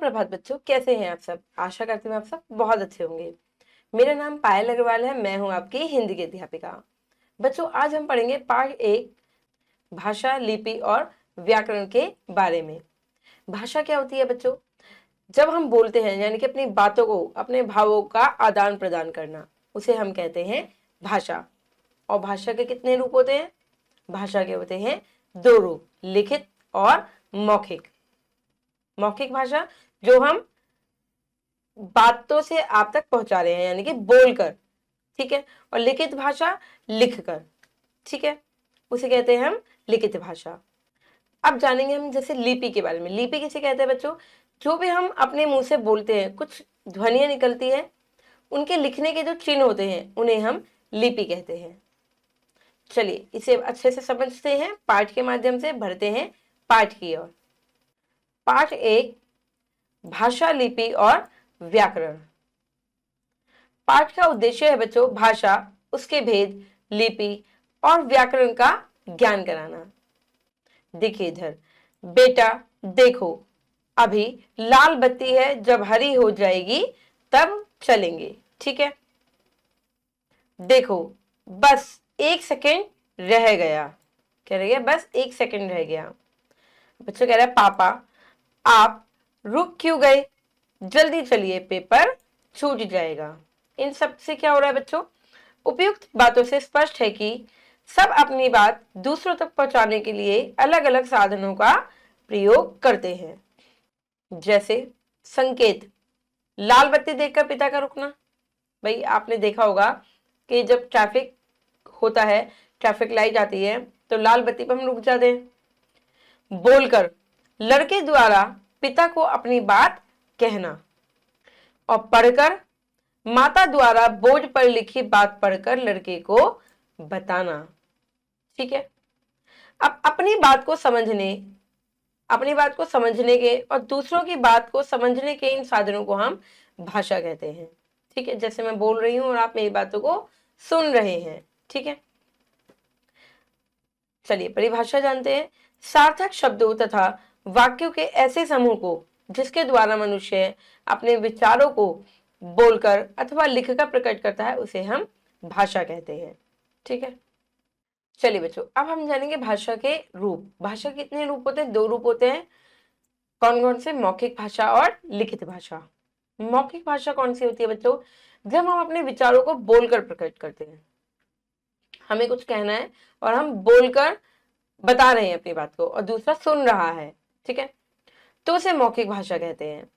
सुप्रभात बच्चों, कैसे हैं आप सब। आशा करती हूँ आप सब बहुत अच्छे होंगे। मेरा नाम पायल अग्रवाल है, मैं हूँ आपकी हिंदी की अध्यापिका। बच्चों, आज हम पढ़ेंगे पाठ 1 भाषा, लिपि और व्याकरण के बारे में। भाषा क्या होती है बच्चों? जब हम बोलते हैं यानी कि अपनी बातों को, अपने भावों का आदान प्रदान करना, उसे हम कहते हैं भाषा। और भाषा के कितने रूप होते हैं? भाषा के होते हैं 2 रूप, लिखित और मौखिक। मौखिक भाषा जो हम बातों से आप तक पहुंचा रहे हैं यानी कि बोलकर, ठीक है। और लिखित भाषा लिखकर, ठीक है, उसे कहते हैं हम लिखित भाषा। अब जानेंगे हम जैसे लिपि के बारे में। लिपि किसे कहते हैं बच्चों? जो भी हम अपने मुंह से बोलते हैं, कुछ ध्वनियां निकलती है, उनके लिखने के जो चिन्ह होते हैं उन्हें हम लिपि कहते हैं। चलिए इसे अच्छे से समझते हैं, पाठ के माध्यम से बढ़ते हैं पाठ की ओर। पाठ 1 भाषा, लिपि और व्याकरण। पाठ का उद्देश्य है बच्चों भाषा, उसके भेद, लिपि और व्याकरण का ज्ञान कराना। देखिए इधर, बेटा देखो, अभी लाल बत्ती है, जब हरी हो जाएगी तब चलेंगे, ठीक है। देखो बस 1 सेकेंड रह गया। क्या रह गया? बस 1 सेकेंड रह गया। बच्चों कह रहा है पापा आप रुक क्यों गए, जल्दी चलिए पेपर छूट जाएगा। इन सब से क्या हो रहा है बच्चों? उपयुक्त बातों से स्पष्ट है कि सब अपनी बात दूसरों तक पहुंचाने के लिए अलग अलग साधनों का प्रयोग करते हैं। जैसे संकेत, लाल बत्ती देखकर पिता का रुकना। भाई आपने देखा होगा कि जब ट्रैफिक होता है, ट्रैफिक लाइट आती है तो लाल बत्ती पर हम रुक जाते हैं। बोलकर, लड़के द्वारा पिता को अपनी बात कहना। और पढ़कर, माता द्वारा बोर्ड पर लिखी बात पढ़कर लड़के को बताना, ठीक है। अब अपनी बात को समझने के और दूसरों की बात को समझने के इन साधनों को हम भाषा कहते हैं, ठीक है। जैसे मैं बोल रही हूं और आप मेरी बातों को सुन रहे हैं, ठीक है। चलिए परिभाषा जानते हैं। सार्थक शब्दों तथा वाक्यों के ऐसे समूह को जिसके द्वारा मनुष्य अपने विचारों को बोलकर अथवा लिखकर प्रकट करता है उसे हम भाषा कहते हैं, ठीक है। चलिए बच्चों, अब हम जानेंगे भाषा के रूप। भाषा के कितने रूप होते हैं? 2 रूप होते हैं। कौन कौन से? मौखिक भाषा और लिखित भाषा। मौखिक भाषा कौन सी होती है बच्चों? जब हम अपने विचारों को बोलकर प्रकट करते हैं, हमें कुछ कहना है और हम बोलकर बता रहे हैं अपनी बात को और दूसरा सुन रहा है, ठीक है, तो उसे मौखिक भाषा कहते हैं।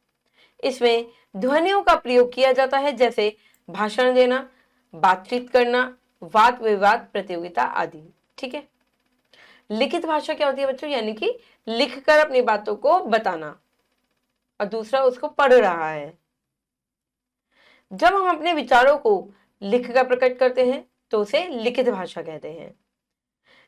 इसमें ध्वनियों का प्रयोग किया जाता है, जैसे भाषण देना, बातचीत करना, वाद विवाद प्रतियोगिता आदि, ठीक है। लिखित भाषा क्या होती है बच्चों? यानी कि लिखकर अपनी बातों को बताना और दूसरा उसको पढ़ रहा है। जब हम अपने विचारों को लिखकर प्रकट करते हैं तो उसे लिखित भाषा कहते हैं।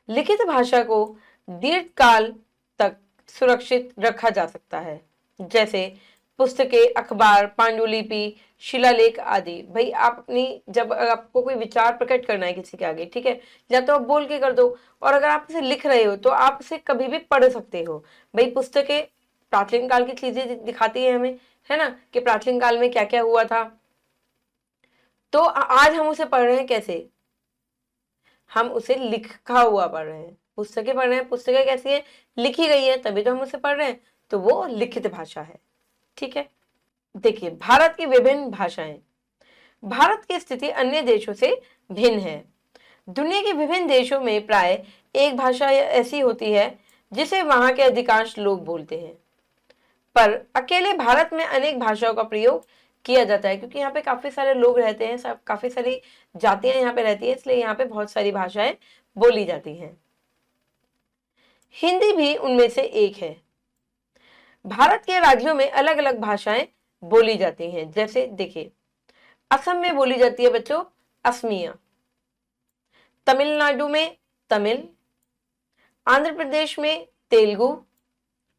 लिखित भाषा को दीर्घकाल तक सुरक्षित रखा जा सकता है, जैसे पुस्तकें, अखबार, पांडुलिपि, शिलालेख आदि। भाई आप अपनी, जब आपको कोई विचार प्रकट करना है किसी के आगे, ठीक है, या तो आप बोल के कर दो, और अगर आप इसे लिख रहे हो तो आप इसे कभी भी पढ़ सकते हो। भाई पुस्तकें प्राचीन काल की चीजें दिखाती है हमें, है ना, कि प्राचीन काल में क्या क्या हुआ था। तो आज हम उसे पढ़ रहे हैं कैसे? हम उसे लिखा हुआ पढ़ रहे हैं। पुस्तकें पढ़ रहे हैं, पुस्तकें कैसी है? लिखी गई है, तभी तो हम उसे पढ़ रहे हैं, तो वो लिखित भाषा है, ठीक है। देखिए भारत की विभिन्न भाषाएं। भारत की स्थिति अन्य देशों से भिन्न है। दुनिया के विभिन्न देशों में प्राय एक भाषा ऐसी होती है जिसे वहां के अधिकांश लोग बोलते हैं, पर अकेले भारत में अनेक भाषाओं का प्रयोग किया जाता है, क्योंकि यहाँ पे काफी सारे लोग रहते हैं, सब काफी सारी जातियां यहाँ पे रहती है, इसलिए यहाँ पे बहुत सारी भाषाएं बोली जाती हैं। हिंदी भी उनमें से एक है। भारत के राज्यों में अलग अलग भाषाएं बोली जाती हैं, जैसे देखिए असम में बोली जाती है बच्चों असमिया, तमिलनाडु में तमिल, आंध्र प्रदेश में तेलुगु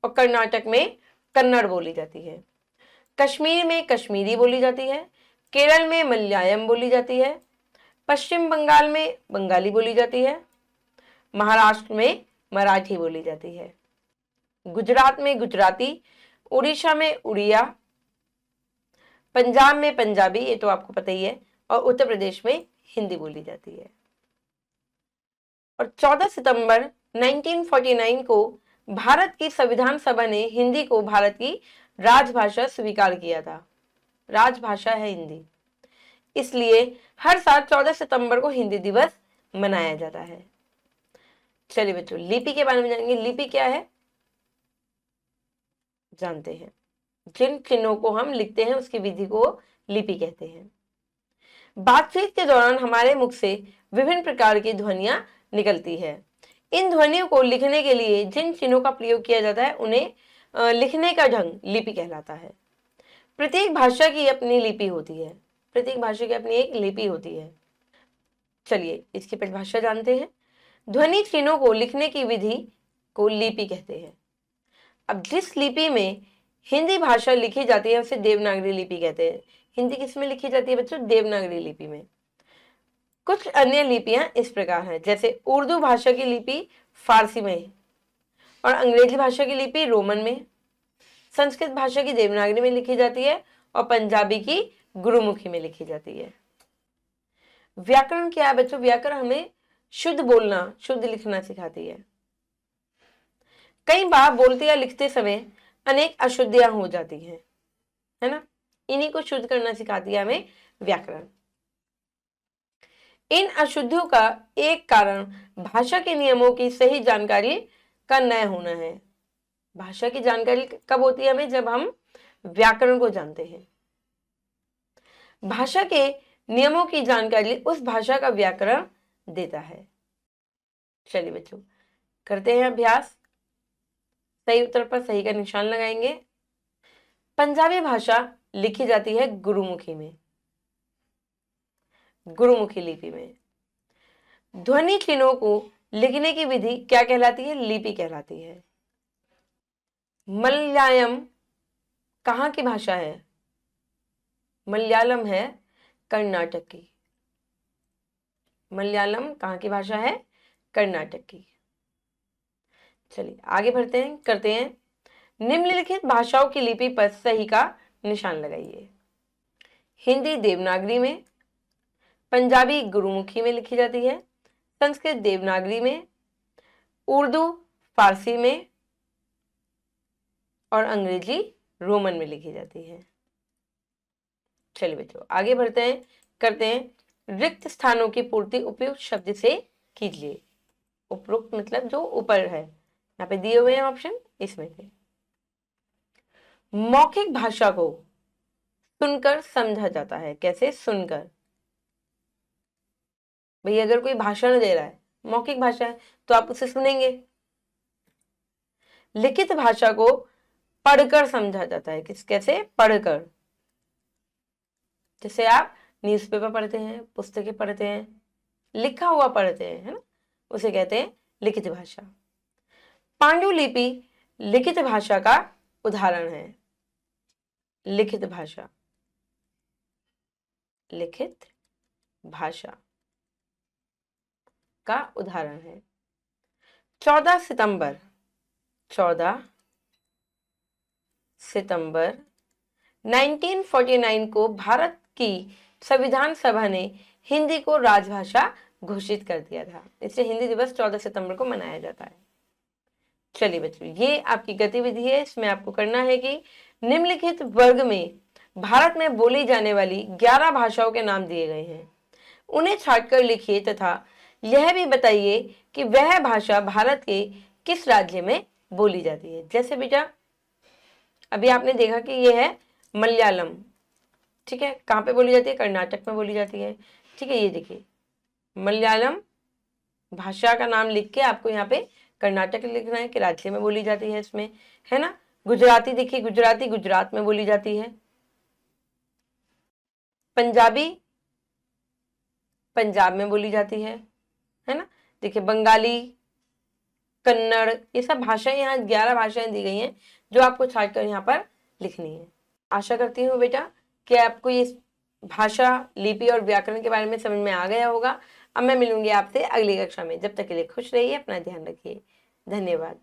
और कर्नाटक में कन्नड़ बोली जाती है। कश्मीर में कश्मीरी बोली जाती है, केरल में मलयालम बोली जाती है, पश्चिम बंगाल में बंगाली बोली जाती है, महाराष्ट्र में मराठी बोली जाती है, गुजरात में गुजराती, उड़ीसा में उड़िया, पंजाब में पंजाबी, ये तो आपको पता ही है, और उत्तर प्रदेश में हिंदी बोली जाती है। और 14 सितंबर 1949 को भारत की संविधान सभा ने हिंदी को भारत की राजभाषा स्वीकार किया था। राजभाषा है हिंदी, इसलिए हर साल 14 सितंबर को हिंदी दिवस मनाया जाता है। चलिए बच्चों, लिपि के बारे में जानेंगे। लिपि क्या है जानते हैं। जिन चिन्हों को हम लिखते हैं उसकी विधि को लिपि कहते हैं। बातचीत के दौरान हमारे मुख से विभिन्न प्रकार की ध्वनियां निकलती है। इन ध्वनियों को लिखने के लिए जिन चिन्हों का प्रयोग किया जाता है उन्हें लिखने का ढंग लिपि कहलाता है। प्रत्येक भाषा की अपनी लिपि होती है। प्रत्येक भाषा की अपनी एक लिपि होती है। चलिए इसकी परिभाषा जानते हैं। ध्वनि चिन्हों को लिखने की विधि को लिपि कहते हैं। अब जिस लिपि में हिंदी भाषा लिखी जाती है उसे देवनागरी लिपि कहते हैं। हिंदी किस में लिखी जाती है बच्चों? देवनागरी लिपि में। कुछ अन्य लिपियां इस प्रकार हैं, जैसे उर्दू भाषा की लिपि फारसी में, और अंग्रेजी भाषा की लिपि रोमन में, संस्कृत भाषा की देवनागरी में लिखी जाती है, और पंजाबी की गुरुमुखी में लिखी जाती है। व्याकरण क्या है बच्चों? व्याकरण हमें शुद्ध बोलना, शुद्ध लिखना सिखाती है। कई बार बोलते या लिखते समय अनेक अशुद्धियां हो जाती हैं, है ना? इन्हीं को शुद्ध करना सिखाती है हमें व्याकरण। इन अशुद्धियों का एक कारण भाषा के नियमों की सही जानकारी का न होना है। भाषा की जानकारी कब होती है हमें? जब हम व्याकरण को जानते हैं। भाषा के नियमों की जानकारी उस भाषा का व्याकरण देता है। चलिए बच्चों, करते हैं अभ्यास। सही उत्तर पर सही का निशान लगाएंगे। पंजाबी भाषा लिखी जाती है गुरुमुखी में, गुरुमुखी लिपि में। ध्वनि चिन्हों को लिखने की विधि क्या कहलाती है? लिपि कहलाती है। मलयालम कहाँ की भाषा है? मलयालम है कर्नाटक की। मलयालम कहाँ की भाषा है? कर्नाटक की। चलिए आगे बढ़ते हैं, करते हैं। निम्नलिखित भाषाओं की लिपि पर सही का निशान लगाइए। हिंदी देवनागरी में, पंजाबी गुरुमुखी में लिखी जाती है, संस्कृत देवनागरी में, उर्दू फारसी में, और अंग्रेजी रोमन में लिखी जाती है। चलिए बच्चों आगे बढ़ते हैं, करते हैं। रिक्त स्थानों की पूर्ति उपयुक्त शब्द से कीजिए। उपयुक्त मतलब जो ऊपर है, यहाँ पे दिए हुए हैं ऑप्शन, इसमें से। मौखिक भाषा को सुनकर समझा जाता है। कैसे? सुनकर। भाई अगर कोई भाषण दे रहा है, मौखिक भाषा है, तो आप उसे सुनेंगे। लिखित भाषा को पढ़कर समझा जाता है। कैसे? पढ़कर। जैसे आप न्यूज़पेपर पढ़ते हैं, पुस्तकें पढ़ते हैं, लिखा हुआ पढ़ते हैं, है ना, उसे कहते हैं लिखित भाषा। पांडुलिपि लिखित भाषा का उदाहरण है। लिखित भाषा, लिखित भाषा का उदाहरण है। 14 सितंबर 1949 को भारत की संविधान सभा ने हिंदी को राजभाषा घोषित कर दिया था। इसलिए हिंदी दिवस 14 सितंबर को मनाया जाता है। चलिए बच्चों, ये आपकी गतिविधि है। इसमें आपको करना है कि निम्नलिखित वर्ग में भारत में बोली जाने वाली 11 भाषाओं के नाम दिए गए हैं, उन्हें छांटकर लिखिए तथा यह भी बताइए कि वह भाषा भारत के किस राज्य में बोली जाती है। जैसे बेटा अभी आपने देखा कि यह है मलयालम, ठीक है, कहाँ पे बोली जाती है? कर्नाटक में बोली जाती है, ठीक है। ये देखिए मलयालम भाषा का नाम लिख के आपको यहाँ पे कर्नाटक लिखना है कि राज्य में बोली जाती है इसमें, है ना। गुजराती देखिए, गुजराती गुजरात में बोली जाती है। पंजाबी पंजाब में बोली जाती है ना। देखिए बंगाली, कन्नड़, ये सब भाषाएं, यहाँ 11 भाषाएं दी गई हैं जो आपको छाट कर यहाँ पर लिखनी है। आशा करती हूँ बेटा कि आपको ये भाषा, लिपि और व्याकरण के बारे में समझ में आ गया होगा। अब मैं मिलूंगी आपसे अगली कक्षा में। जब तक के लिए खुश रहिए, अपना ध्यान रखिए। धन्यवाद।